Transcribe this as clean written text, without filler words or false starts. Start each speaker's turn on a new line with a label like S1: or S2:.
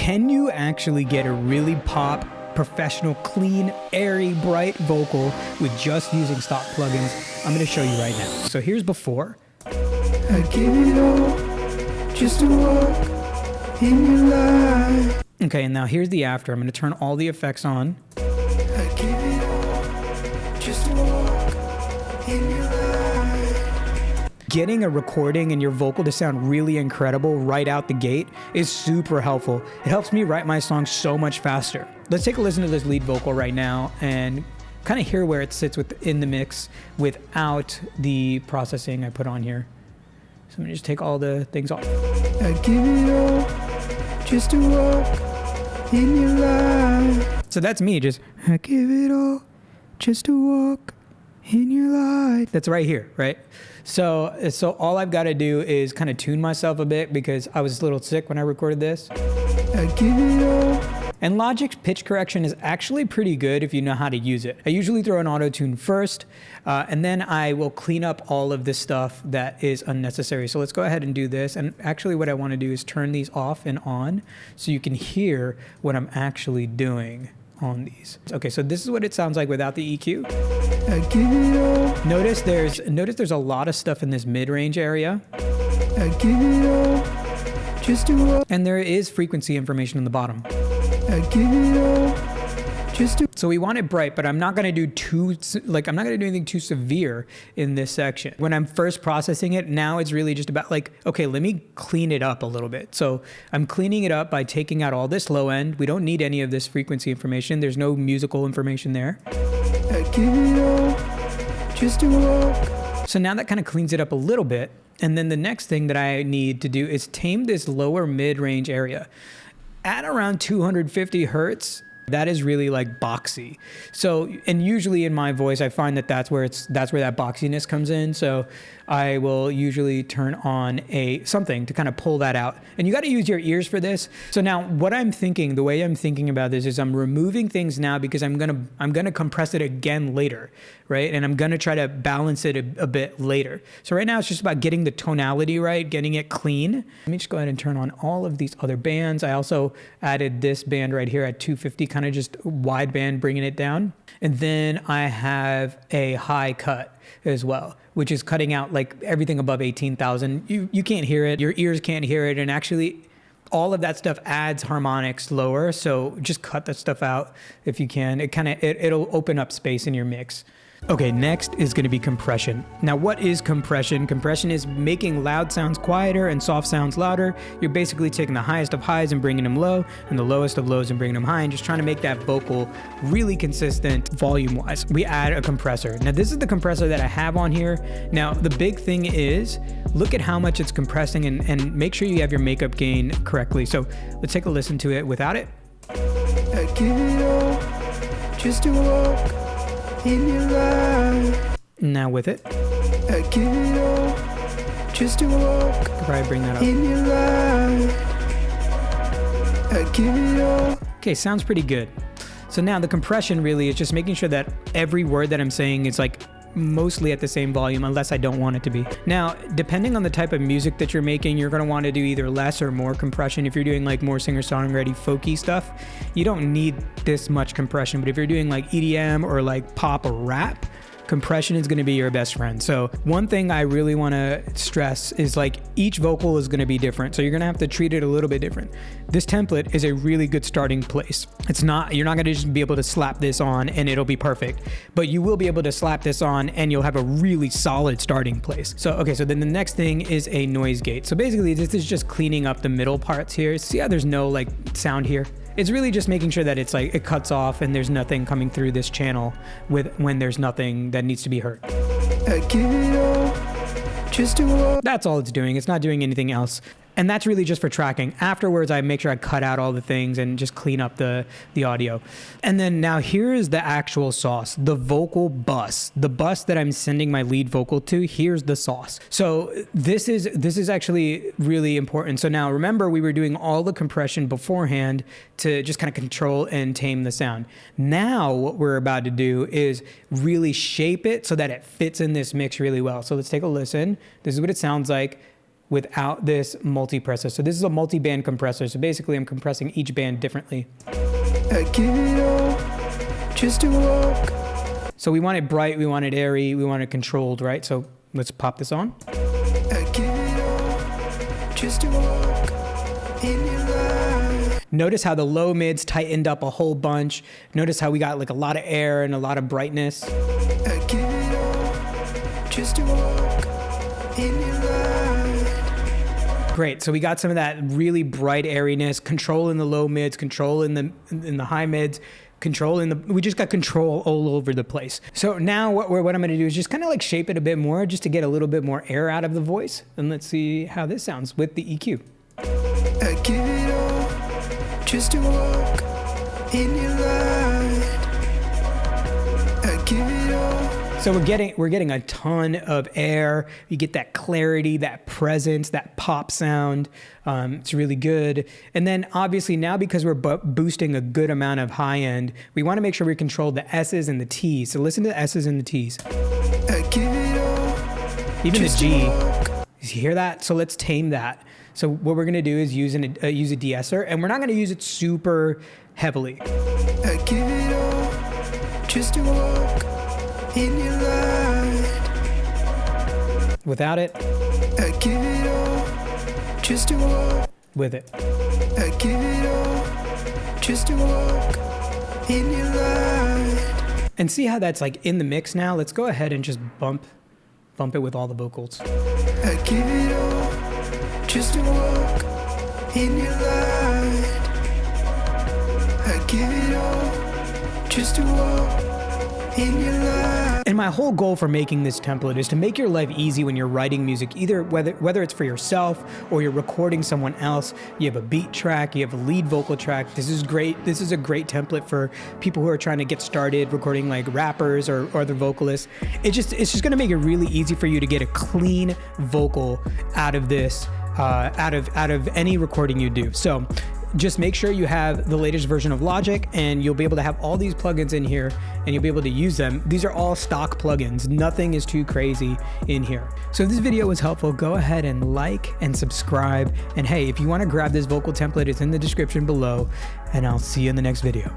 S1: can you actually get a really pop, professional, clean, airy, bright vocal with just using stock plugins? I'm gonna show you right now. So here's before.
S2: I give it all just to walk in your light.
S1: Okay, and now here's the after. I'm gonna turn all the effects on.
S2: I give it all just to walk in your light.
S1: Getting a recording and your vocal to sound really incredible right out the gate is super helpful. It helps me write my songs so much faster. Let's take a listen to this lead vocal right now and kind of hear where it sits within the mix without the processing I put on here. So I'm gonna just take all the things off.
S2: I give it all just to walk in your light.
S1: So that's me, just,
S2: I give it all just to walk in your light.
S1: that's right here, right? So all I've got to do is kind of tune myself a bit because I was a little sick when I recorded this.
S2: I give it all.
S1: And Logic's pitch correction is actually pretty good if you know how to use it. I usually throw an auto-tune first, and then I will clean up all of this stuff that is unnecessary. So let's go ahead and do this. And actually what I want to do is turn these off and on so you can hear what I'm actually doing on these. Okay, so this is what it sounds like without the EQ.
S2: I give it all.
S1: Notice there's a lot of stuff in this mid-range area.
S2: I give it all just to walk.
S1: And there is frequency information in the bottom.
S2: I give it all just to.
S1: So we want it bright, but I'm not gonna do anything too severe in this section. When I'm first processing it, now it's really just about like, okay, let me clean it up a little bit. So I'm cleaning it up by taking out all this low end. We don't need any of this frequency information. There's no musical information there.
S2: I give it all just to walk.
S1: So now that kind of cleans it up a little bit. And then the next thing that I need to do is tame this lower mid-range area. At around 250 hertz, that is really like boxy. So, and usually in my voice, I find that that's where that boxiness comes in. So I will usually turn on something to kind of pull that out. And you got to use your ears for this. So now what I'm thinking, the way I'm thinking about this is I'm removing things now because I'm gonna compress it again later, right? And I'm gonna try to balance it a bit later. So right now it's just about getting the tonality right, getting it clean. Let me just go ahead and turn on all of these other bands. I also added this band right here at 250, kind of just wide band, bringing it down. And then I have a high cut as well, which is cutting out like everything above 18,000. You can't hear it, your ears can't hear it, and actually all of that stuff adds harmonics lower, so just cut that stuff out if you can. It'll open up space in your mix. Okay, next is going to be compression. Now, what is compression? Compression is making loud sounds quieter and soft sounds louder. You're basically taking the highest of highs and bringing them low, and the lowest of lows and bringing them high, and just trying to make that vocal really consistent volume-wise. We add a compressor. Now, this is the compressor that I have on here. Now, the big thing is, look at how much it's compressing and make sure you have your makeup gain correctly. So let's take a listen to it without it.
S2: I give it all just to walk in your light.
S1: Now with it.
S2: I give it all just to walk
S1: Probably bring that up.
S2: in your light. I give it all.
S1: Okay, sounds pretty good. So now the compression really is just making sure that every word that I'm saying is like mostly at the same volume, unless I don't want it to be. Now, depending on the type of music that you're making, you're gonna want to do either less or more compression. If you're doing like more singer-songwriter folky stuff, you don't need this much compression. But if you're doing like EDM or like pop or rap, compression is going to be your best friend. So one thing I really want to stress is like each vocal is going to be different. So you're going to have to treat it a little bit different. This template is a really good starting place. You're not going to just be able to slap this on and it'll be perfect, but you will be able to slap this on and you'll have a really solid starting place. So, okay. So then the next thing is a noise gate. So basically this is just cleaning up the middle parts here. See how there's no like sound here? It's really just making sure that it's like it cuts off and there's nothing coming through this channel when there's nothing that needs to be heard.
S2: I give it all just to walk.
S1: That's all it's doing. It's not doing anything else. And that's really just for tracking. Afterwards, I make sure I cut out all the things and just clean up the audio. And then now here is the actual sauce, the vocal bus. The bus that I'm sending my lead vocal to, here's the sauce. So this is actually really important. So now remember, we were doing all the compression beforehand to just kind of control and tame the sound. Now what we're about to do is really shape it so that it fits in this mix really well. So let's take a listen. This is what it sounds like without this multipressor. So this is a multi-band compressor. So basically I'm compressing each band differently.
S2: I give it all just to walk.
S1: So we want it bright, we want it airy, we want it controlled, right? So let's pop this on.
S2: I give it all just to walk in your light.
S1: Notice how the low mids tightened up a whole bunch. Notice how we got like a lot of air and a lot of brightness.
S2: I give it all just to walk in your light.
S1: Great, so we got some of that really bright airiness, control in the low mids, control in the high mids, control in the, we just got control all over the place. So now what I'm gonna do is just kind of like shape it a bit more just to get a little bit more air out of the voice. And let's see how this sounds with the EQ.
S2: I give it all just to walk in your light. I give it all.
S1: So we're getting a ton of air. You get that clarity, that presence, that pop sound. It's really good. And then obviously now because we're boosting a good amount of high end, we want to make sure we control the S's and the T's. So listen to the S's and the T's.
S2: I give it all.
S1: Even the G. You hear that? So let's tame that. So what we're gonna do is use a de-esser, and we're not gonna use it super heavily.
S2: I give it all just to walk in your light.
S1: Without it.
S2: I give it all just to walk.
S1: With it.
S2: I give it all just to walk in your light.
S1: And see how that's like in the mix now? Let's go ahead and just bump it with all the vocals.
S2: I give it all just to walk in your light. I give it all just to walk in your light.
S1: And my whole goal for making this template is to make your life easy when you're writing music, either whether it's for yourself or you're recording someone else. You have a beat track, you have a lead vocal track. This is great. This is a great template for people who are trying to get started recording like rappers or other vocalists. It's just going to make it really easy for you to get a clean vocal out of this, out of any recording you do. So just make sure you have the latest version of Logic, and you'll be able to have all these plugins in here and you'll be able to use them. These are all stock plugins. Nothing is too crazy in here. So if this video was helpful, go ahead and like and subscribe. And hey, if you want to grab this vocal template, it's in the description below, and I'll see you in the next video.